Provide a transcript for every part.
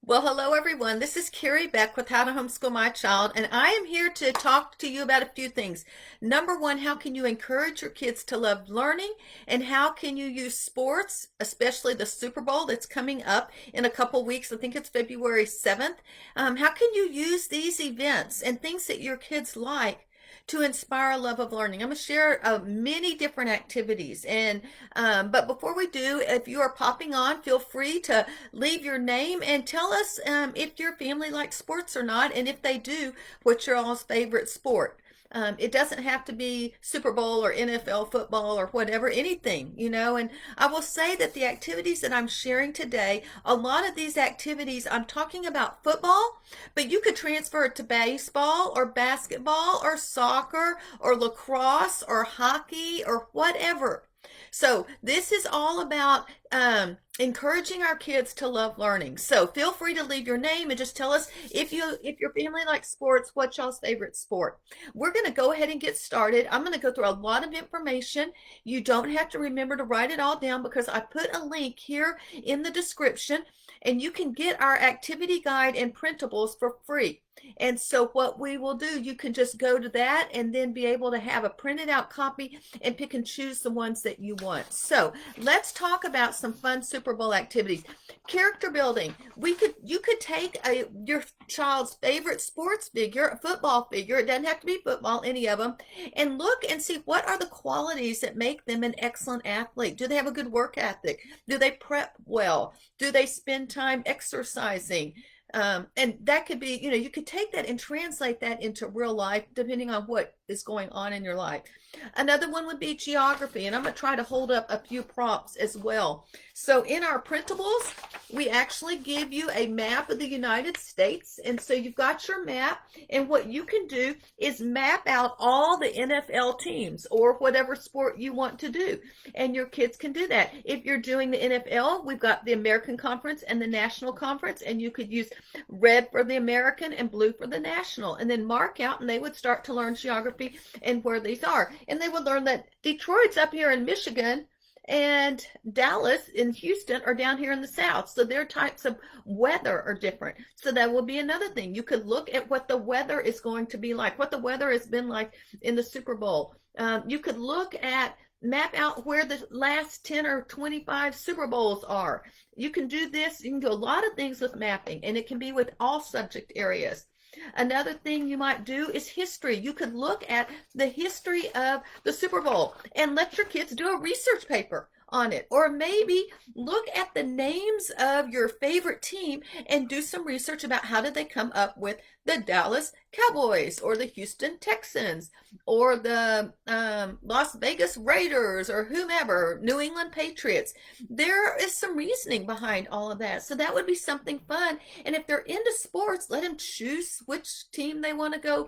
Well, hello everyone. This is Carrie Beck with How to Homeschool My Child, and I am here to talk to you about a few things. Number one, how can you encourage your kids to love learning, and how can you use sports, especially the Super Bowl that's coming up in a couple weeks? I think it's February 7th. How can you use these events and things that your kids like to inspire a love of learning? I'm going to share many different activities, and but before we do, if you are popping on, feel free to leave your name and tell us if your family likes sports or not, and if they do, what's your all's favorite sport. It doesn't have to be Super Bowl or NFL football or whatever, anything, and I will say that the activities that I'm sharing today, a lot of these activities, I'm talking about football, but you could transfer it to baseball or basketball or soccer or lacrosse or hockey or whatever. So this is all about encouraging our kids to love learning. So feel free to leave your name and just tell us if your family likes sports, what's y'all's favorite sport. We're going to go ahead and get started. I'm going to go through a lot of information. You don't have to remember to write it all down because I put a link here in the description, and you can get our activity guide and printables for free. And so what we will do, you can just go to that and then be able to have a printed out copy and pick and choose the ones that you want. So let's talk about some fun Super Bowl activities. Character building. You could take your child's favorite sports figure, a football figure, it doesn't have to be football, any of them, and look and see what are the qualities that make them an excellent athlete. Do they have a good work ethic? Do they prep well? Do they spend time exercising? And that could be, you could take that and translate that into real life depending on what is going on in your life. Another one would be geography, and I'm going to try to hold up a few prompts as well. So in our printables, we actually give you a map of the United States, and so you've got your map, and what you can do is map out all the NFL teams or whatever sport you want to do, and your kids can do that. If you're doing the NFL, we've got the American Conference and the National Conference, and you could use red for the American and blue for the National, and then mark out, and they would start to learn geography and where these are. And they would learn that Detroit's up here in Michigan and Dallas and Houston are down here in the South. So their types of weather are different. So that will be another thing. You could look at what the weather is going to be like, what the weather has been like in the Super Bowl. You could map out where the last 10 or 25 Super Bowls are. You can do this. You can do a lot of things with mapping, and it can be with all subject areas. Another thing you might do is history. You could look at the history of the Super Bowl and let your kids do a research paper on it, or maybe look at the names of your favorite team and do some research about how did they come up with the Dallas Cowboys or the Houston Texans or the Las Vegas Raiders or whomever, New England Patriots. There is some reasoning behind all of that, so that would be something fun. And if they're into sports, let them choose which team they want to go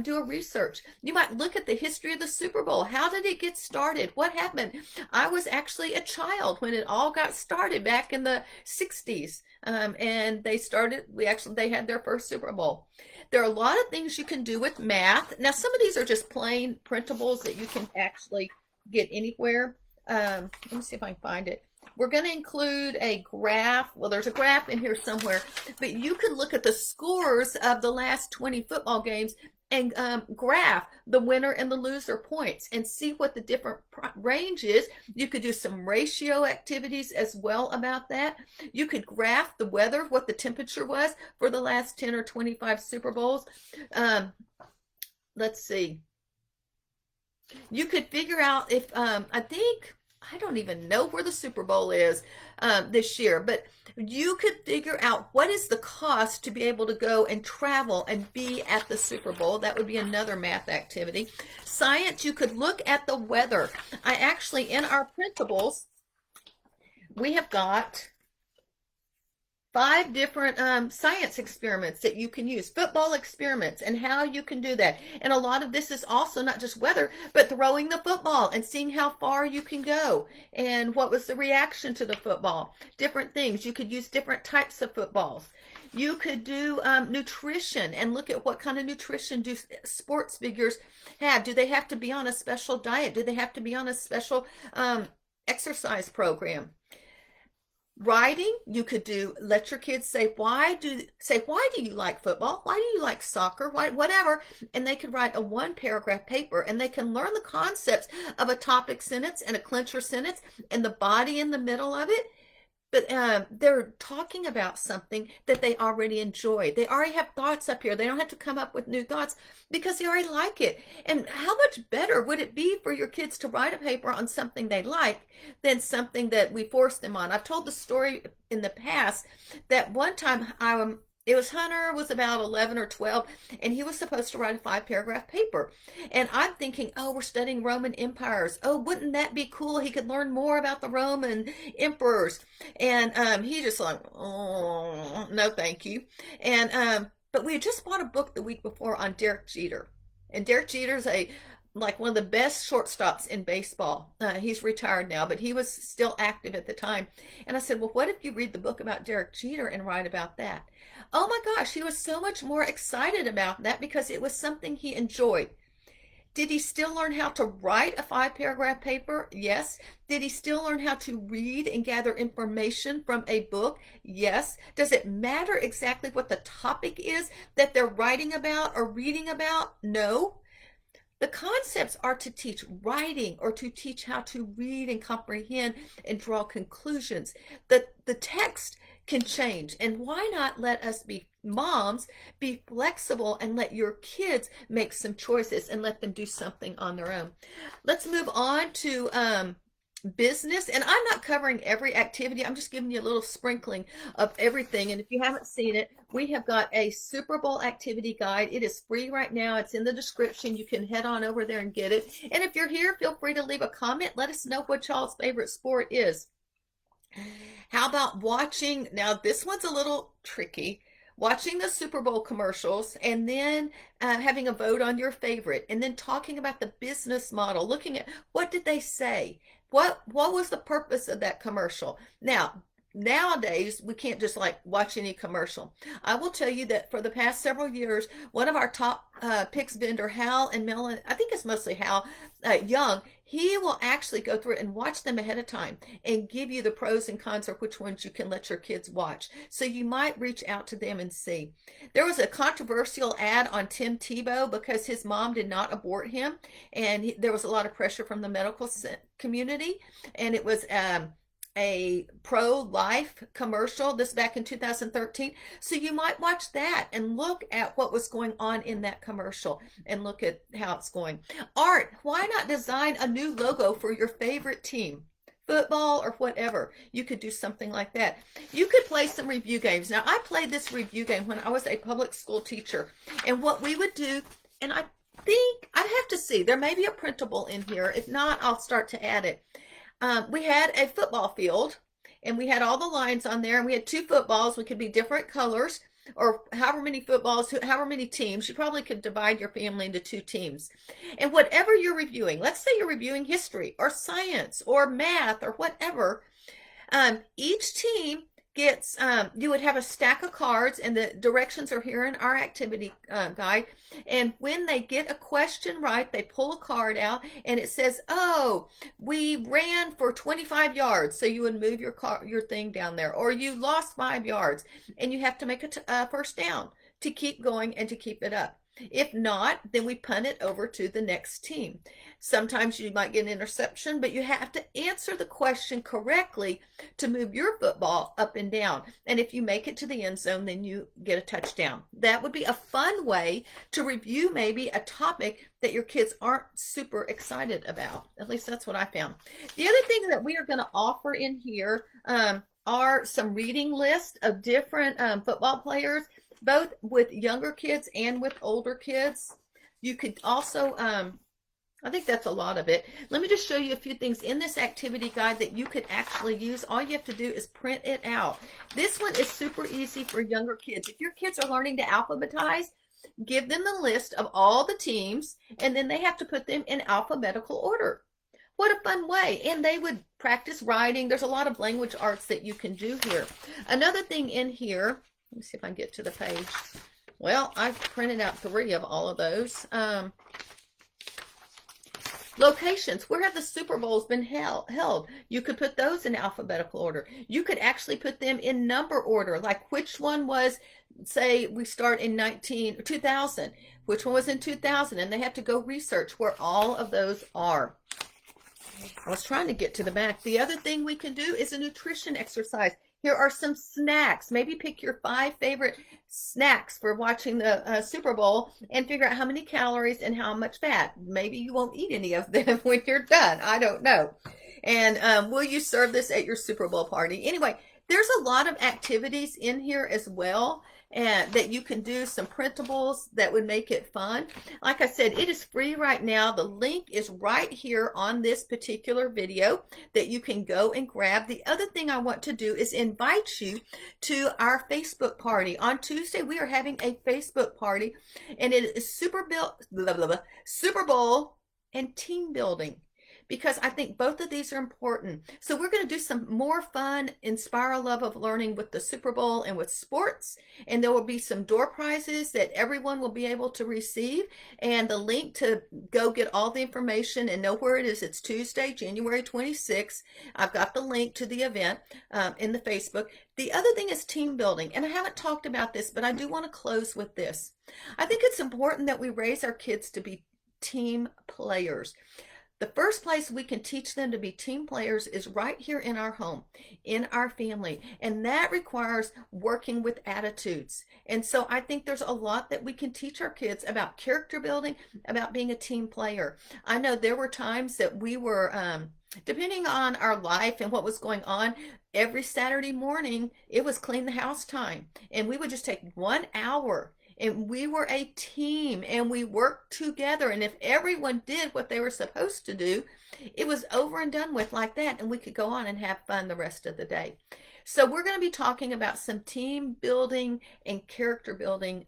do a research. You might look at the history of the Super Bowl. How did it get started? What happened? I was actually a child when it all got started back in the 60s. And they had their first Super Bowl. There are a lot of things you can do with math. Now, some of these are just plain printables that you can actually get anywhere. Let me see if I can find it. We're going to include a graph. Well, there's a graph in here somewhere, but you can look at the scores of the last 20 football games and graph the winner and the loser points and see what the different range is. You could do some ratio activities as well about that. You could graph the weather, what the temperature was for the last 10 or 25 Super Bowls. Let's see. You could figure out if, I don't even know where the Super Bowl is this year, but you could figure out what is the cost to be able to go and travel and be at the Super Bowl. That would be another math activity. Science, you could look at the weather. In our printables, we have got 5 different science experiments that you can use, football experiments, and how you can do that. And a lot of this is also not just weather, but throwing the football and seeing how far you can go and what was the reaction to the football. Different things. You could use different types of footballs. You could do nutrition and look at what kind of nutrition do sports figures have. Do they have to be on a special diet? Do they have to be on a special exercise program? Writing, you could do, let your kids say, why do you like football? Why do you like soccer? Why, whatever. And they could write a one paragraph paper, and they can learn the concepts of a topic sentence and a clincher sentence and the body in the middle of it. But they're talking about something that they already enjoy. They already have thoughts up here. They don't have to come up with new thoughts because they already like it. And how much better would it be for your kids to write a paper on something they like than something that we force them on? I've told the story in the past that one time it was Hunter was about 11 or 12, and he was supposed to write a 5 paragraph paper. And I'm thinking, oh, we're studying Roman empires. Oh, wouldn't that be cool? He could learn more about the Roman emperors. And he just like, oh, no, thank you. And but we had just bought a book the week before on Derek Jeter. And Derek Jeter's like one of the best shortstops in baseball. He's retired now, but he was still active at the time. And I said, well, what if you read the book about Derek Jeter and write about that? Oh my gosh, he was so much more excited about that because it was something he enjoyed. Did he still learn how to write a 5 paragraph paper? Yes. Did he still learn how to read and gather information from a book? Yes. Does it matter exactly what the topic is that they're writing about or reading about? No. The concepts are to teach writing or to teach how to read and comprehend and draw conclusions. The text can change, and why not let us be moms be flexible and let your kids make some choices and let them do something on their own. Let's move on to business, and I'm not covering every activity. I'm just giving you a little sprinkling of everything. And if you haven't seen it, we have got a Super Bowl activity guide. It is free right now. It's in the description. You can head on over there and get it. And if you're here, feel free to leave a comment. Let us know what y'all's favorite sport is. How about watching? Now this one's a little tricky. Watching the Super Bowl commercials and then having a vote on your favorite, and then talking about the business model, looking at what did they say, what was the purpose of that commercial. Now nowadays we can't just like watch any commercial. I will tell you that for the past several years, one of our top picks vendor, Hal and Melon, I think it's mostly Hal Young, he will actually go through it and watch them ahead of time and give you the pros and cons of which ones you can let your kids watch. So you might reach out to them and see. There was a controversial ad on Tim Tebow because his mom did not abort him, and there was a lot of pressure from the medical community, and it was a pro-life commercial, this back in 2013. So you might watch that and look at what was going on in that commercial and look at how it's going. Art, why not design a new logo for your favorite team? Football or whatever. You could do something like that. You could play some review games. Now, I played this review game when I was a public school teacher. And what we would do, and I think, I have to see, there may be a printable in here. If not, I'll start to add it. We had a football field, and we had all the lines on there, and we had 2 footballs. We could be different colors, or however many footballs, however many teams. You probably could divide your family into 2 teams. And whatever you're reviewing, let's say you're reviewing history or science or math or whatever, each team gets, you would have a stack of cards, and the directions are here in our activity guide. And when they get a question right, they pull a card out, and it says, oh, we ran for 25 yards. So you would move your thing down there, or you lost 5 yards, and you have to make a first down to keep going and to keep it up. If not, then we punt it over to the next team. Sometimes you might get an interception, but you have to answer the question correctly to move your football up and down. And if you make it to the end zone, then you get a touchdown. That would be a fun way to review maybe a topic that your kids aren't super excited about. At least that's what I found. The other thing that we are going to offer in here are some reading lists of different football players, both with younger kids and with older kids. You could also, I think that's a lot of it. Let me just show you a few things in this activity guide that you could actually use. All you have to do is print it out. This one is super easy for younger kids. If your kids are learning to alphabetize, give them the list of all the teams, and then they have to put them in alphabetical order. What a fun way. And they would practice writing. There's a lot of language arts that you can do here. Another thing in here, let me see if I can get to the page. Well, I've printed out 3 of all of those. Locations, where have the Super Bowls been held? You could put those in alphabetical order. You could actually put them in number order, like which one was, say, we start in 2000, which one was in 2000, and they have to go research where all of those are. I was trying to get to the back. The other thing we can do is a nutrition exercise. Here are some snacks. Maybe pick your 5 favorite snacks for watching the Super Bowl and figure out how many calories and how much fat. Maybe you won't eat any of them when you're done. I don't know. And will you serve this at your Super Bowl party? Anyway, there's a lot of activities in here as well, and that you can do, some printables that would make it fun. Like I said, it is free right now. The link is right here on this particular video that you can go and grab. The other thing I want to do is invite you to our Facebook party. On Tuesday, we are having a Facebook party, and it is Super Bowl and team building, because I think both of these are important. So we're going to do some more fun, inspire a love of learning with the Super Bowl and with sports. And there will be some door prizes that everyone will be able to receive. And the link to go get all the information and know where it is, it's Tuesday, January 26th. I've got the link to the event in the Facebook. The other thing is team building. And I haven't talked about this, but I do want to close with this. I think it's important that we raise our kids to be team players. The first place we can teach them to be team players is right here in our home, in our family. And that requires working with attitudes. And so I think there's a lot that we can teach our kids about character building, about being a team player. I know there were times that we were, depending on our life and what was going on, every Saturday morning, it was clean the house time. And we would just take 1 hour, and we were a team, and we worked together. And if everyone did what they were supposed to do, it was over and done with like that, and we could go on and have fun the rest of the day. So we're going to be talking about some team building and character building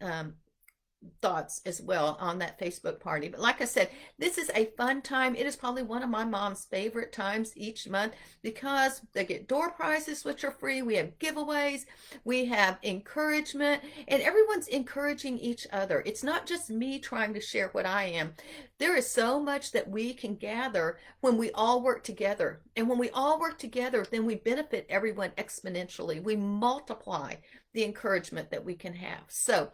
thoughts as well on that Facebook party. But like I said, this is a fun time. It is probably one of my mom's favorite times each month, because they get door prizes, which are free. We have giveaways, we have encouragement, and everyone's encouraging each other. It's not just me trying to share what I am. There is so much that we can gather when we all work together. And when we all work together, then we benefit everyone exponentially. We multiply the encouragement that we can have. So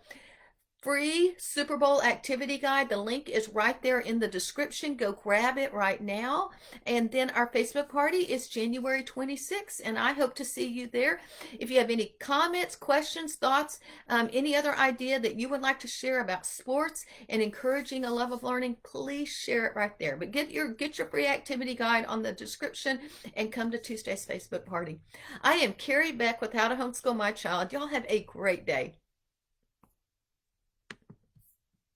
free Super Bowl activity guide. The link is right there in the description. Go grab it right now. And then our Facebook party is January 26th, and I hope to see you there. If you have any comments, questions, thoughts, any other idea that you would like to share about sports and encouraging a love of learning, please share it right there. But get your free activity guide on the description and come to Tuesday's Facebook party. I am Carrie Beck with How to Homeschool My Child. Y'all have a great day.